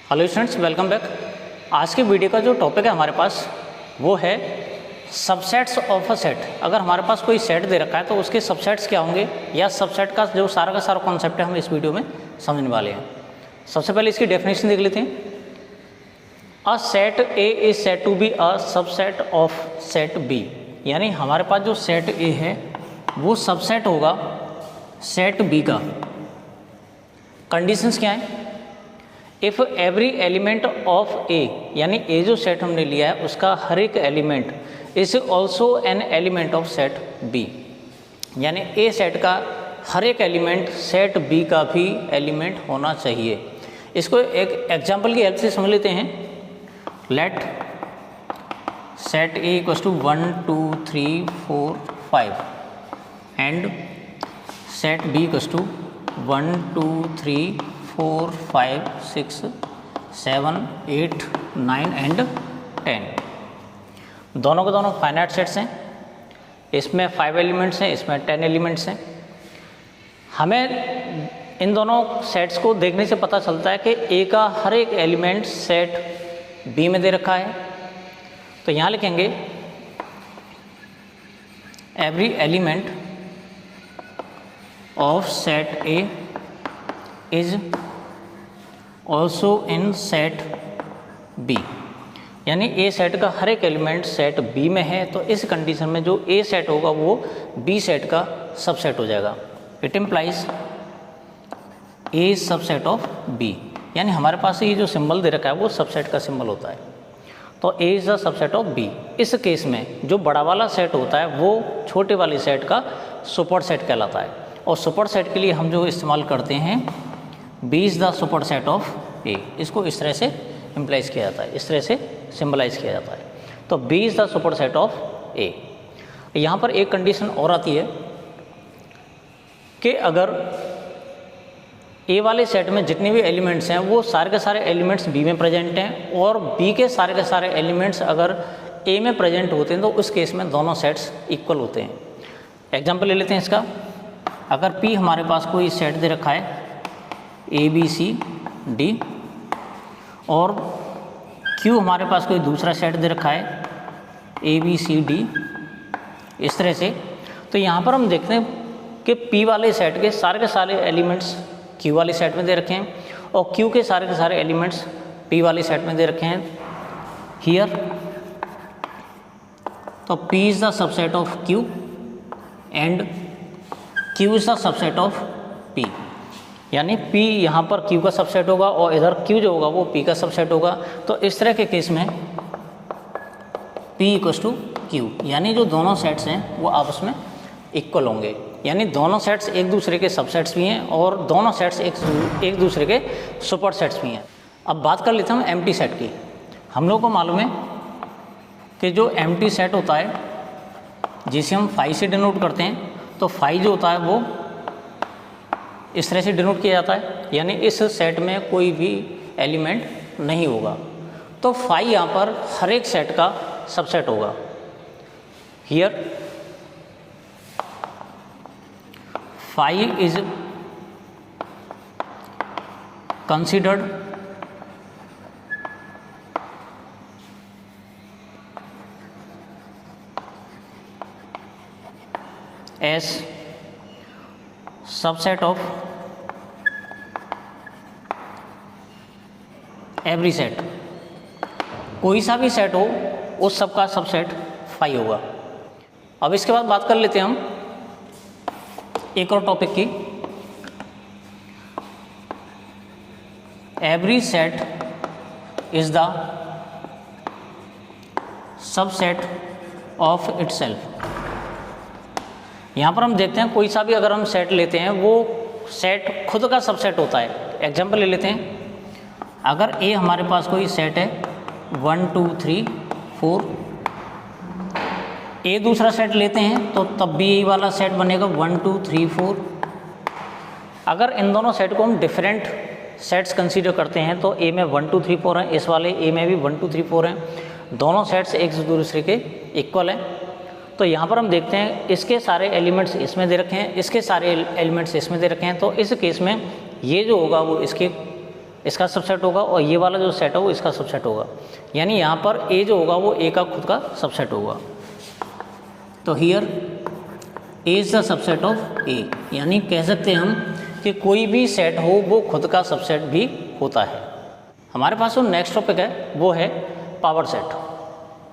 Hello students, welcome back. आज की video का जो टॉपिक है हमारे पास वो है सबसेट्स ऑफ अ सेट। अगर हमारे पास कोई सेट दे रखा है तो उसके सबसेट्स क्या होंगे, या सबसेट का सारा कॉन्सेप्ट है हम इस वीडियो में समझने वाले हैं। सबसे पहले इसकी डेफिनेशन देख लेते हैं। A set A is said to be a subset of set B. यानी हमारे पास जो सेट ए है वो सबसेट होगा सेट बी का। कंडीशंस क्या है? If every element of a, यानी ए जो सेट हमने लिया है उसका हर एक element is also an element of set B. यानी ए सेट का हर एक एलिमेंट सेट बी का भी एलिमेंट होना चाहिए। इसको एक एग्जांपल की हेल्प से समझ लेते हैं। Let set A equals to 1 2 3 4 5 and set B equals to 1 2 3 4 5 6 7 8 9 and 10। दोनों के दोनों फाइनाइट सेट्स हैं। इसमें 5 एलिमेंट्स हैं, इसमें 10 एलिमेंट्स हैं। हमें इन दोनों सेट्स को देखने से पता चलता है कि ए का हर एक एलिमेंट सेट बी में दे रखा है। तो यहाँ लिखेंगे every element of set A is also in set B. यानी ए सेट का हर एक एलिमेंट सेट बी में है, तो इस कंडीशन में जो ए सेट होगा वो बी सेट का सबसेट हो जाएगा। It implies A subset of B. यानी हमारे पास ये जो सिंबल दे रखा है वो सबसेट का सिंबल होता है। तो A is the subset of B. इस केस में जो बड़ा वाला सेट होता है वो छोटे वाले सेट का सुपर सेट कहलाता है। और सुपर सेट के लिए हम जो इस्तेमाल करते हैं b is the superset of a. इसको इस तरह से इम्प्लाइज किया जाता है, इस तरह से सिंबलाइज किया जाता है। तो b is the superset of a. यहाँ पर एक कंडीशन और आती है कि अगर ए वाले सेट में जितने भी एलिमेंट्स हैं वो सारे के सारे एलिमेंट्स बी में प्रेजेंट हैं और बी के सारे एलिमेंट्स अगर ए में प्रेजेंट होते हैं तो उस केस में दोनों सेट्स इक्वल होते हैं। एग्जांपल ले लेते हैं इसका। अगर पी हमारे पास कोई सेट दे रखा है ए बी सी डी और क्यू हमारे पास कोई दूसरा सेट दे रखा है ए बी सी डी, इस तरह से, तो यहाँ पर हम देखते हैं कि पी वाले सेट के सारे एलिमेंट्स क्यू वाले सेट में दे रखे हैं और क्यू के सारे एलिमेंट्स पी वाले सेट में दे रखे हैं हियर। तो P is the subset of Q and Q is the subset of P. यानी P यहाँ पर Q का सबसेट होगा और इधर Q जो होगा वो P का सबसेट होगा। तो इस तरह के केस में P इक्वल्स टू Q, यानी जो दोनों सेट्स हैं वो आपस में इक्वल होंगे। यानी दोनों सेट्स एक दूसरे के सबसेट्स भी हैं और दोनों सेट्स एक दूसरे के सुपर सेट्स भी हैं। अब बात कर लेते हैं हम एम्प्टी सेट की। हम लोग को मालूम है कि जो एम्प्टी सेट होता है जिसे हम फाई से डिनोट करते हैं, तो फाई जो होता है वो इस तरह से डिनोट किया जाता है। यानी इस सेट में कोई भी एलिमेंट नहीं होगा, तो फाई यहाँ पर हर एक सेट का सबसेट होगा। Here phi is considered as subset of every set. कोई सा भी सेट हो उस सब का सबसेट फाई होगा। अब इसके बाद बात कर लेते हैं हम एक और टॉपिक की। Every set is the subset of itself. यहाँ पर हम देखते हैं कोई सा भी अगर हम सेट लेते हैं वो सेट खुद का सबसेट होता है। एग्जांपल ले लेते हैं। अगर ए हमारे पास कोई सेट है 1 2 3 4, ए दूसरा सेट लेते हैं तो तब भी यही वाला सेट बनेगा 1 2 3 4। अगर इन दोनों सेट को हम डिफरेंट सेट्स कंसीडर करते हैं तो ए में 1 2 3 4 हैं, इस वाले ए में भी 1 2 3 4 हैं। दोनों सेट्स एक दूसरे के इक्वल हैं। तो यहाँ पर हम देखते हैं इसके सारे एलिमेंट्स इसमें दे रखे हैं, इसके सारे एलिमेंट्स इसमें दे रखे हैं। तो इस केस में ये जो होगा वो इसके इसका सबसेट होगा और ये वाला जो सेट है वो इसका सबसेट होगा। यानी यहाँ पर ए जो होगा वो ए का खुद का सबसेट होगा। तो here a is the subset of a, यानी कह सकते हैं हम कि कोई भी सेट हो वो खुद का सबसेट भी होता है। हमारे पास जो नेक्स्ट टॉपिक है वो है पावर सेट।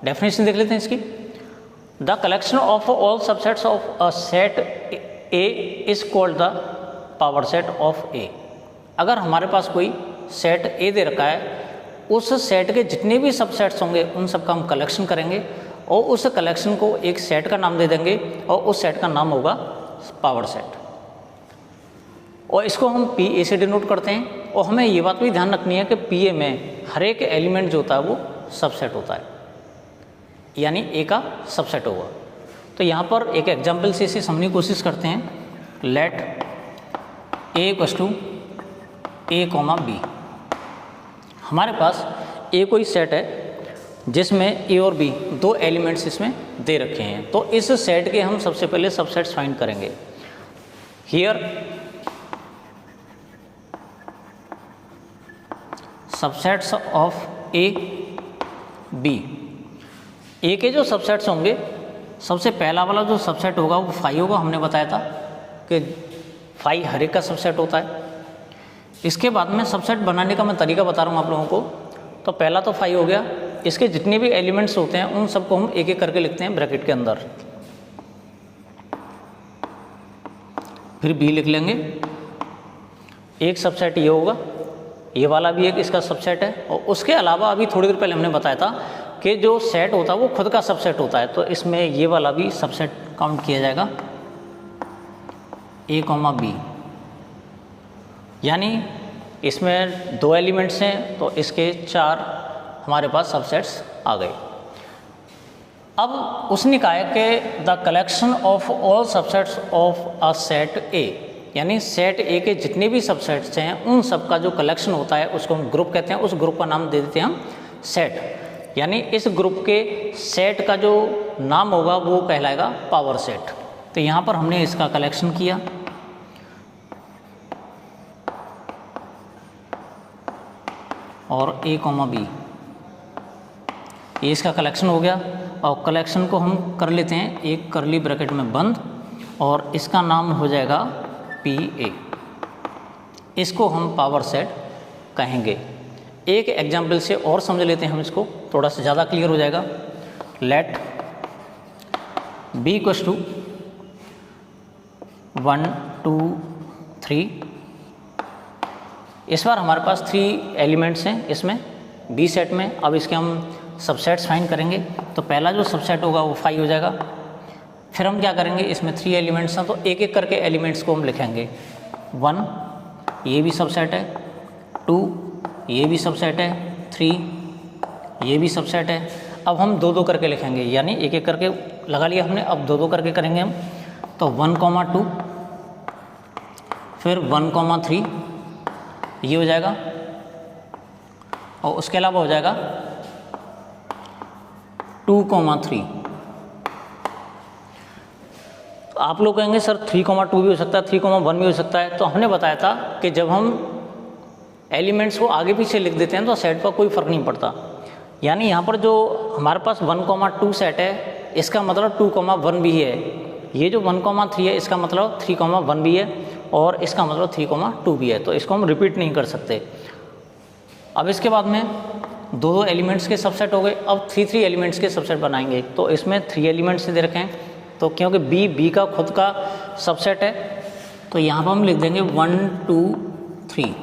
डेफिनेशन देख लेते हैं इसकी। The collection of all subsets of a set A is called the power set of a. अगर हमारे पास कोई सेट ए दे रखा है, उस सेट के जितने भी सबसेट्स होंगे उन सब का हम कलेक्शन करेंगे और उस कलेक्शन को एक सेट का नाम दे देंगे और उस सेट का नाम होगा पावर सेट। और इसको हम पी ए से डिनोट करते हैं। और हमें ये बात भी ध्यान रखनी है कि पी ए में हर एक एलिमेंट जो होता है वो सबसेट होता है, यानी ए का सबसेट होगा। तो यहाँ पर एक एग्जाम्पल से इसे समझने की कोशिश करते हैं। Let A equals to a comma b. हमारे पास ए कोई सेट है जिसमें ए और बी दो एलिमेंट्स इसमें दे रखे हैं। तो इस सेट के हम सबसे पहले सबसेट्स फाइंड करेंगे। Here subsets of a b. A के जो सबसेट्स होंगे, सबसे पहला वाला जो सबसेट होगा वो फाई होगा। हमने बताया था कि फाई हर एक का सबसेट होता है। इसके बाद में सबसेट बनाने का मैं तरीका बता रहा हूँ आप लोगों को। तो पहला तो फाई हो गया, इसके जितने भी एलिमेंट्स होते हैं उन सबको हम एक एक करके लिखते हैं ब्रैकेट के अंदर। फिर बी लिख लेंगे, एक सबसेट ये होगा, ये वाला भी एक इसका सबसेट है। और उसके अलावा अभी थोड़ी देर पहले हमने बताया था कि जो सेट होता है वो खुद का सबसेट होता है। तो इसमें ये वाला भी सबसेट काउंट किया जाएगा, ए कॉमा बी। यानी इसमें दो एलिमेंट्स हैं तो इसके चार हमारे पास सबसेट्स आ गए। अब उसने कहा है कि the collection of all subsets of a set ए, यानी सेट ए के जितने भी सबसेट्स हैं उन सब का जो कलेक्शन होता है उसको हम ग्रुप कहते हैं। उस ग्रुप का नाम दे देते हैं हम सेट। यानी इस ग्रुप के सेट का जो नाम होगा वो कहलाएगा पावर सेट। तो यहाँ पर हमने इसका कलेक्शन किया, और ए कॉमा बी, ये इसका कलेक्शन हो गया। और कलेक्शन को हम कर लेते हैं एक करली ब्रैकेट में बंद, और इसका नाम हो जाएगा पी ए। इसको हम पावर सेट कहेंगे। एक एग्जाम्पल से और समझ लेते हैं हम इसको, थोड़ा सा ज़्यादा क्लियर हो जाएगा। Let B equals to 1 2 3। इस बार हमारे पास 3 एलिमेंट्स हैं इसमें बी सेट में। अब इसके हम सबसेट्स फाइंड करेंगे। तो पहला जो सबसेट होगा वो 5 हो जाएगा। फिर हम क्या करेंगे, इसमें 3 एलिमेंट्स हैं तो एक एक करके एलिमेंट्स को हम लिखेंगे। 1 ये भी सबसेट है, 2 ये भी सबसेट है, 3 ये भी सबसेट है। अब हम 2 2 करके लिखेंगे, यानी एक एक करके लगा लिया हमने। अब 2 2 करके करेंगे हम। तो 1 2, फिर 1 3 ये हो जाएगा, और उसके अलावा हो जाएगा 2 3। तो आप लोग कहेंगे सर 3 2 भी हो सकता है, 3 1 भी हो सकता है। तो हमने बताया था कि जब हम एलिमेंट्स को आगे पीछे लिख देते हैं तो सेट पर कोई फ़र्क नहीं पड़ता। यानी यहाँ पर जो हमारे पास 1 2 सेट है, इसका मतलब 2 1 भी है। ये जो 1 3 है इसका मतलब 3 1 भी है, और इसका मतलब 3 2 भी है। तो इसको हम रिपीट नहीं कर सकते। अब इसके बाद में 2 2 एलिमेंट्स के सबसेट हो गए। अब 3 3 एलिमेंट्स के सबसेट बनाएंगे। तो इसमें 3 एलिमेंट्स दे रखे हैं, तो क्योंकि बी का खुद का सबसेट है तो यहाँ पर हम लिख देंगे 1 2 3।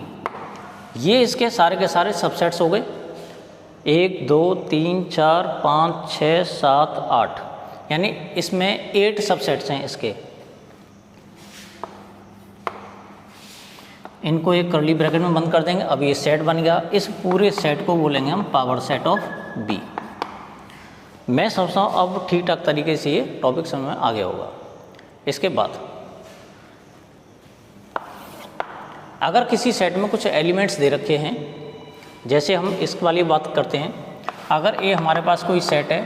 ये इसके सारे के सारे सबसेट्स हो गए, 1 2 3 4 5 6 7 8। यानी इसमें 8 सबसेट्स हैं इसके। इनको एक करली ब्रैकेट में बंद कर देंगे। अब ये सेट बन गया। इस पूरे सेट को बोलेंगे हम पावर सेट ऑफ बी। मैं समझता हूँ अब ठीक ठाक तरीके से ये टॉपिक समझ में आ गया होगा। इसके बाद अगर किसी सेट में कुछ एलिमेंट्स दे रखे हैं, जैसे हम इस वाली बात करते हैं, अगर ए हमारे पास कोई सेट है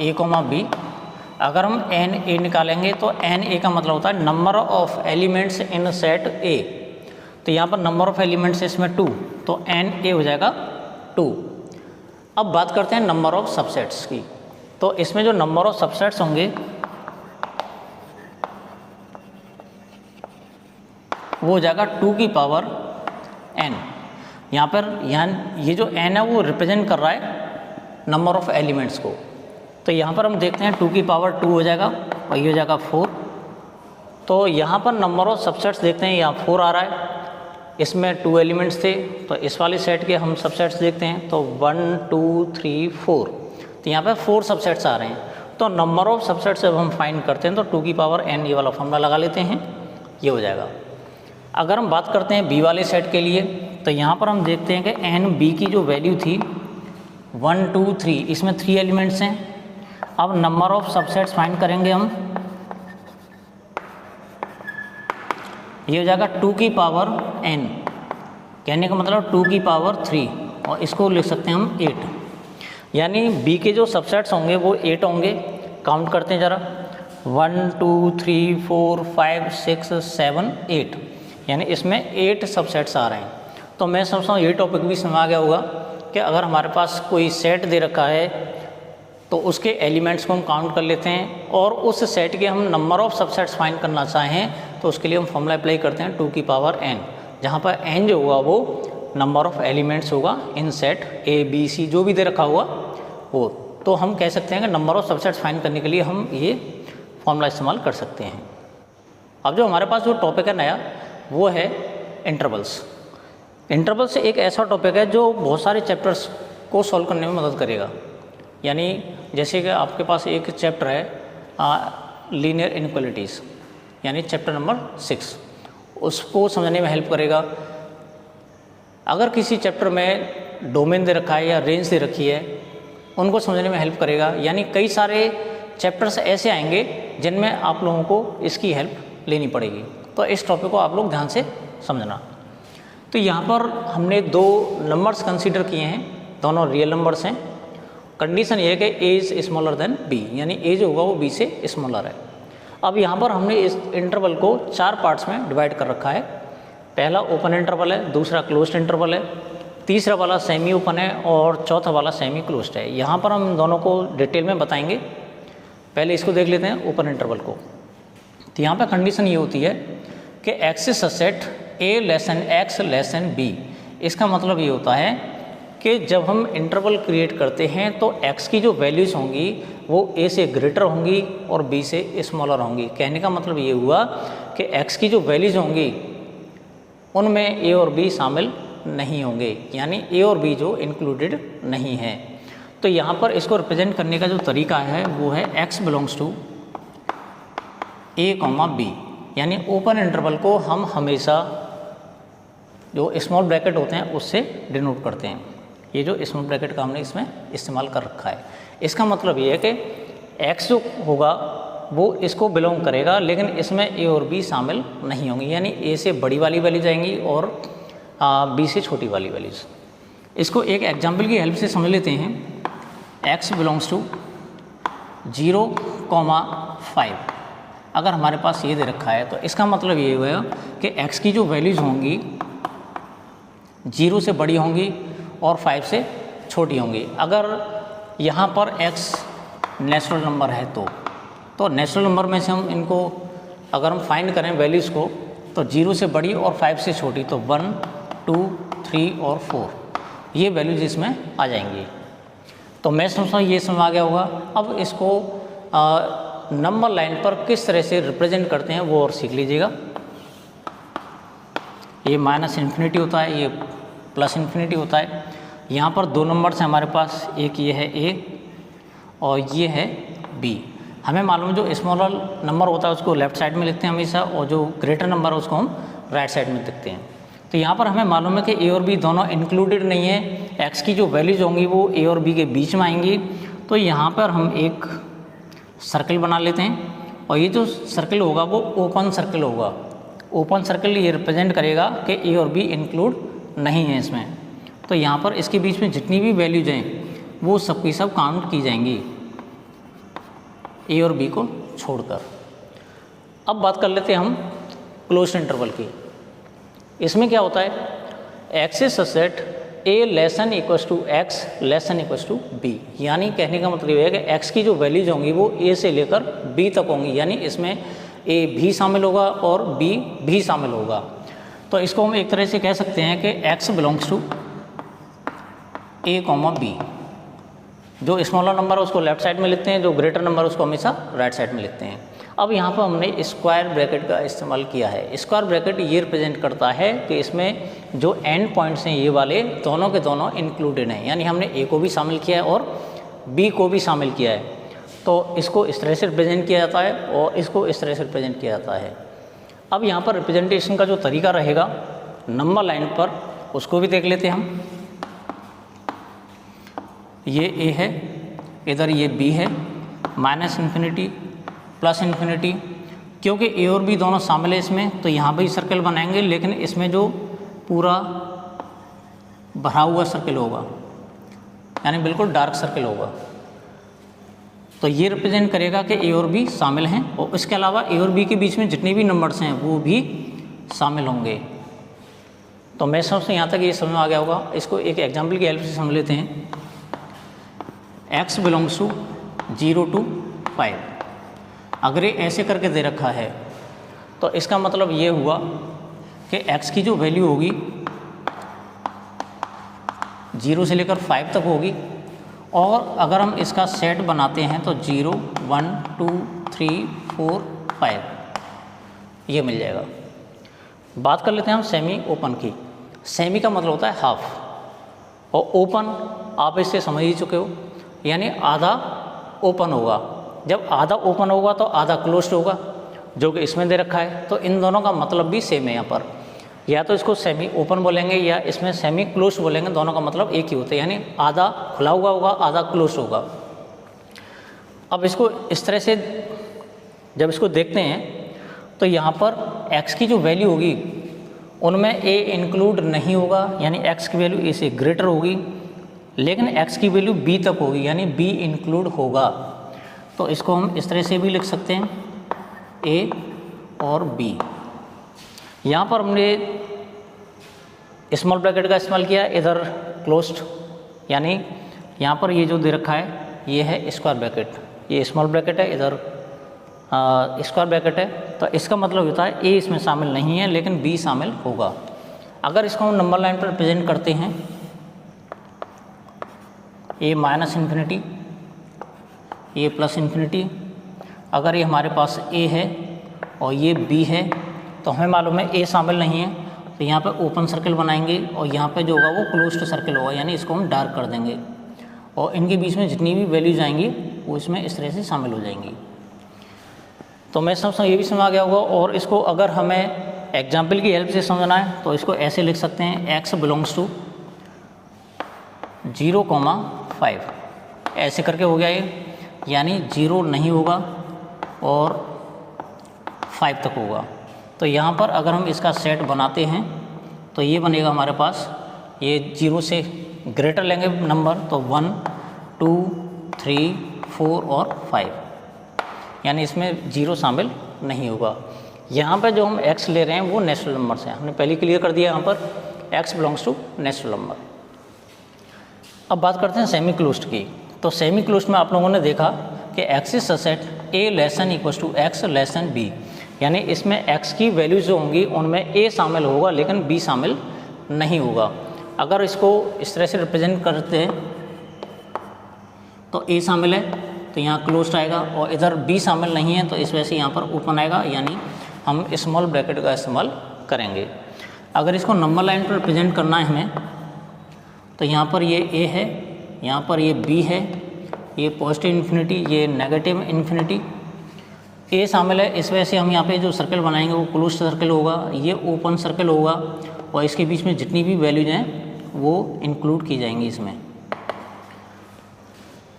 ए कॉमा बी, अगर हम एन ए निकालेंगे तो एन ए का मतलब होता है number of elements in set ए। तो यहाँ पर नंबर ऑफ़ एलिमेंट्स है इसमें 2, तो एन ए हो जाएगा 2। अब बात करते हैं नंबर ऑफ़ सबसेट्स की। तो इसमें जो नंबर ऑफ़ सबसेट्स होंगे वो हो जाएगा 2 की पावर n। यहाँ पर ये जो n है वो रिप्रेजेंट कर रहा है नंबर ऑफ़ एलिमेंट्स को। तो यहाँ पर हम देखते हैं 2 की पावर 2 हो जाएगा और ये हो जाएगा 4। तो यहाँ पर नंबर ऑफ़ सबसेट्स देखते हैं, यहाँ 4 आ रहा है, इसमें 2 एलिमेंट्स थे, तो इस वाले सेट के हम सबसेट्स देखते हैं तो 1 2 3 4, तो यहाँ पर 4 सबसेट्स आ रहे हैं। तो नंबर ऑफ़ सबसेट्स जब हम फाइंड करते हैं तो 2 की पावर n ये वाला फॉर्मूला लगा लेते हैं, ये हो जाएगा। अगर हम बात करते हैं बी वाले सेट के लिए, तो यहाँ पर हम देखते हैं कि एन बी की जो वैल्यू थी 1 2 3, इसमें 3 एलिमेंट्स हैं। अब नंबर ऑफ़ सबसेट्स फाइंड करेंगे हम, ये हो जाएगा 2 की पावर n, कहने का मतलब 2 की पावर 3, और इसको लिख सकते हैं हम 8। यानी बी के जो सबसेट्स होंगे वो 8 होंगे। काउंट करते हैं ज़रा, 1 2 3 4 5 6 7 8, यानी इसमें 8 सबसेट्स आ रहे हैं। तो मैं समझता हूँ ये टॉपिक भी समझ आ गया होगा कि अगर हमारे पास कोई सेट दे रखा है तो उसके एलिमेंट्स को हम काउंट कर लेते हैं, और उस सेट के हम नंबर ऑफ़ सबसेट्स फाइंड करना चाहें तो उसके लिए हम फॉर्मूला अप्लाई करते हैं 2 की पावर n, जहाँ पर n जो होगा वो नंबर ऑफ़ एलिमेंट्स होगा इन सेट ए बी सी जो भी दे रखा हुआ वो। तो हम कह सकते हैं कि नंबर ऑफ़ सबसेट्स फाइंड करने के लिए हम ये फॉर्मूला इस्तेमाल कर सकते हैं। अब जो हमारे पास जो टॉपिक है नया वो है इंटरवल्स। इंटरवल्स एक ऐसा टॉपिक है जो बहुत सारे चैप्टर्स को सॉल्व करने में मदद करेगा। यानी जैसे कि आपके पास एक चैप्टर है लीनियर इनइक्वालिटीज़, यानी चैप्टर नंबर 6, उसको समझने में हेल्प करेगा। अगर किसी चैप्टर में डोमेन दे रखा है या रेंज दे रखी है, उनको समझने में हेल्प करेगा। यानी कई सारे चैप्टर्स ऐसे आएंगे जिनमें आप लोगों को इसकी हेल्प लेनी पड़ेगी। तो इस टॉपिक को आप लोग ध्यान से समझना। तो यहाँ पर हमने 2 नंबर्स कंसीडर किए हैं, दोनों रियल नंबर्स हैं। कंडीशन ये है कि a is smaller than b, यानी a जो होगा वो b से स्मॉलर है। अब यहाँ पर हमने इस इंटरवल को 4 पार्ट्स में डिवाइड कर रखा है। पहला ओपन इंटरवल है, दूसरा क्लोज्ड इंटरवल है, तीसरा वाला सेमी ओपन है और चौथा वाला सेमी क्लोज्ड है। यहाँ पर हम दोनों को डिटेल में बताएंगे। पहले इसको देख लेते हैं ओपन इंटरवल को। तो यहाँ पर कंडीशन ये होती है कि x is subset a less than x less then b। इसका मतलब ये होता है कि जब हम इंटरवल क्रिएट करते हैं तो x की जो वैल्यूज़ होंगी वो a से ग्रेटर होंगी और b से स्मॉलर होंगी। कहने का मतलब ये हुआ कि x की जो वैल्यूज़ होंगी उनमें a और b शामिल नहीं होंगे, यानी a और b जो इंक्लूडेड नहीं है। तो यहाँ पर इसको रिप्रेजेंट करने का जो तरीका है वो है x belongs to a, b, यानी ओपन इंटरवल को हम हमेशा जो स्मॉल ब्रैकेट होते हैं उससे डिनोट करते हैं। ये जो स्मॉल ब्रैकेट का हमने इसमें इस्तेमाल कर रखा है, इसका मतलब ये है कि x जो होगा वो इसको बिलोंग करेगा, लेकिन इसमें a और b शामिल नहीं होंगी, यानी a से बड़ी वाली वैल्यू जाएंगी और b से छोटी वाली वैल्यूज। इसको एक एग्जाम्पल की हेल्प से समझ लेते हैं। x बिलोंग्स टू 0,5 अगर हमारे पास ये दे रखा है तो इसका मतलब ये हुआ कि x की जो वैल्यूज़ होंगी 0 से बड़ी होंगी और 5 से छोटी होंगी। अगर यहाँ पर x नेचुरल नंबर है तो नेचुरल नंबर में से हम इनको अगर हम फाइंड करें वैल्यूज़ को तो 0 से बड़ी और 5 से छोटी, तो 1 2 3 और 4 ये वैल्यूज़ इसमें आ जाएंगी। तो मैं समझता हूँ ये समझ आ गया होगा। अब इसको नंबर लाइन पर किस तरह से रिप्रेजेंट करते हैं वो और सीख लीजिएगा। ये माइनस इन्फिनिटी होता है, ये प्लस इन्फिनिटी होता है। यहाँ पर 2 नंबर्स हैं हमारे पास, एक ये है a और ये है b। हमें मालूम है जो स्मॉलर नंबर होता है उसको लेफ्ट साइड में लिखते हैं हमेशा, और जो ग्रेटर नंबर है उसको हम राइट साइड में लिखते हैं। तो यहाँ पर हमें मालूम है कि a और b दोनों इंक्लूडेड नहीं है, x की जो वैल्यूज होंगी वो a और b के बीच में आएंगी। तो यहाँ पर हम एक सर्कल बना लेते हैं, और ये जो सर्कल होगा वो ओपन सर्कल होगा। ओपन सर्कल ये रिप्रेजेंट करेगा कि a और b इंक्लूड नहीं है इसमें। तो यहाँ पर इसके बीच में जितनी भी वैल्यूज हैं वो सब की सब काउंट की जाएंगी a और b को छोड़कर। अब बात कर लेते हैं हम क्लोज्ड इंटरवल की। इसमें क्या होता है, x is set a less than equals to x less than equals to b, यानी कहने का मतलब ये है कि एक्स की जो वैल्यूज होंगी वो ए से लेकर बी तक होंगी, यानी इसमें ए भी शामिल होगा और बी भी शामिल होगा। तो इसको हम एक तरह से कह सकते हैं कि x belongs to a comma b. जो स्मॉलर नंबर है उसको लेफ्ट साइड में लिखते हैं, जो ग्रेटर नंबर उसको हमेशा राइट साइड में लिखते हैं। अब यहाँ पर हमने स्क्वायर ब्रैकेट का इस्तेमाल किया है। स्क्वायर ब्रैकेट ये रिप्रेजेंट करता है कि इसमें जो एंड पॉइंट्स हैं ये वाले दोनों के दोनों इंक्लूडेड हैं, यानी हमने ए को भी शामिल किया है और बी को भी शामिल किया है। तो इसको इस तरह से रिप्रेजेंट किया जाता है और इसको इस तरह से रिप्रेजेंट किया जाता है। अब यहाँ पर रिप्रेजेंटेशन का जो तरीका रहेगा नंबर लाइन पर, उसको भी देख लेते हैं हम। ये ए है, इधर ये बी है, माइनस इन्फिनिटी प्लस इन्फिनिटी, क्योंकि ए और बी दोनों शामिल है इसमें, तो यहाँ भी सर्कल बनाएंगे, लेकिन इसमें जो पूरा भरा हुआ सर्कल होगा, यानी बिल्कुल डार्क सर्कल होगा, तो ये रिप्रेजेंट करेगा कि ए और बी शामिल हैं, और इसके अलावा ए और बी के बीच में जितने भी नंबर्स हैं वो भी शामिल होंगे। तो मैं समझता हूँ यहाँ तक ये समझ में आ गया होगा। इसको एक एग्जाम्पल की हेल्प से समझ लेते हैं। x बिलोंग्स टू 0 to 5, अगर ये ऐसे करके दे रखा है तो इसका मतलब ये हुआ कि x की जो वैल्यू होगी 0 से लेकर 5 तक होगी, और अगर हम इसका सेट बनाते हैं तो 0 1 2 3 4 5 ये मिल जाएगा। बात कर लेते हैं हम सेमी ओपन की। सेमी का मतलब होता है हाफ, और ओपन आप इससे समझ ही चुके हो, यानी आधा ओपन होगा। जब आधा ओपन होगा तो आधा क्लोज्ड होगा, जो कि इसमें दे रखा है। तो इन दोनों का मतलब भी सेम है यहाँ पर, या तो इसको सेमी ओपन बोलेंगे या इसमें सेमी क्लोज्ड बोलेंगे, दोनों का मतलब एक ही होता है, यानी आधा खुला हुआ होगा आधा क्लोज्ड होगा। अब इसको इस तरह से जब इसको देखते हैं तो यहाँ पर x की जो वैल्यू होगी उनमें a इंक्लूड नहीं होगा, यानी x की वैल्यू a से ग्रेटर होगी, लेकिन x की वैल्यू b तक होगी, यानी b इंक्लूड होगा। तो इसको हम इस तरह से भी लिख सकते हैं a और b। यहाँ पर हमने स्मॉल ब्रैकेट का इस्तेमाल किया, इधर क्लोज्ड, यानी यहाँ पर ये जो दे रखा है ये है स्क्वायर ब्रैकेट, ये स्मॉल ब्रैकेट है, इधर स्क्वायर ब्रैकेट है। तो इसका मतलब होता है a इसमें शामिल नहीं है लेकिन b शामिल होगा। अगर इसको हम नंबर लाइन पर रिप्रेजेंट करते हैं, a माइनस इन्फिनिटी, ये प्लस इन्फिनिटी, अगर ये हमारे पास a है और ये b है तो हमें मालूम है a शामिल नहीं है, तो यहाँ पे ओपन सर्कल बनाएंगे और यहाँ पे जो होगा वो क्लोज्ड सर्कल होगा, यानी इसको हम डार्क कर देंगे, और इनके बीच में जितनी भी वैल्यूज आएंगी वो इसमें इस तरह से शामिल हो जाएंगी। तो मैं समझता हूँ ये भी समझ आ गया होगा। और इसको अगर हमें एग्जाम्पल की हेल्प से समझना है तो इसको ऐसे लिख सकते हैं, x बिलोंग्स टू 0,5, ऐसे करके हो गया ये, यानी 0 नहीं होगा और 5 तक होगा। तो यहाँ पर अगर हम इसका सेट बनाते हैं तो ये बनेगा हमारे पास, ये 0 से ग्रेटर लेंगे नंबर तो 1 2 3 4 और 5, यानी इसमें 0 शामिल नहीं होगा। यहाँ पर जो हम x ले रहे हैं वो नेचुरल नंबर्स हैं, हमने पहले क्लियर कर दिया यहाँ पर x belongs to natural number. अब बात करते हैं सेमी क्लोज्ड की। तो सेमी क्लोज्ड में आप लोगों ने देखा कि x is set a less than equal to x less than b, यानी इसमें x की वैल्यूज जो होंगी उनमें a शामिल होगा लेकिन b शामिल नहीं होगा। अगर इसको इस तरह से रिप्रेजेंट करते हैं तो a शामिल है तो यहाँ क्लोज्ड आएगा, और इधर b शामिल नहीं है तो इस वजह से यहाँ पर ओपन आएगा, यानी हम स्मॉल ब्रैकेट का इस्तेमाल करेंगे। अगर इसको नंबर लाइन पर रिप्रेजेंट करना है हमें तो यहाँ पर ये a है, यहाँ पर ये b है, ये पॉजिटिव इन्फिनिटी, ये नेगेटिव इन्फिनिटी, a शामिल है, इस वजह से हम यहाँ पे जो सर्कल बनाएंगे वो क्लोज्ड सर्कल होगा, ये ओपन सर्कल होगा, और इसके बीच में जितनी भी वैल्यूज हैं वो इंक्लूड की जाएंगी इसमें।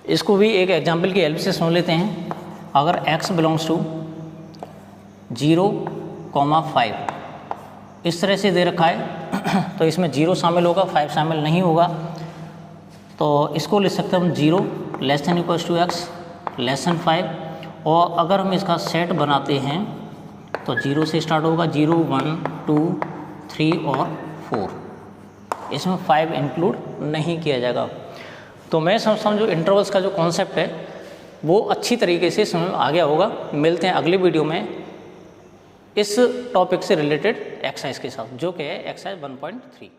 इसको भी एक एग्जांपल की हेल्प से सुन लेते हैं। अगर x बिलोंग्स टू 0,5 इस तरह से दे रखा है तो इसमें 0 शामिल होगा 5 शामिल नहीं होगा, तो इसको लिख सकते हैं हम 0 less than equals to x less than 5। और अगर हम इसका सेट बनाते हैं तो 0 से स्टार्ट होगा, 0 1 2 3 और 4, इसमें 5 इंक्लूड नहीं किया जाएगा। तो मैं समझता हूँ जो इंटरवल्स का जो कॉन्सेप्ट है वो अच्छी तरीके से समझ में आ गया होगा। मिलते हैं अगली वीडियो में इस टॉपिक से रिलेटेड एक्सरसाइज के साथ, जो कि है एक्सरसाइज 1.3।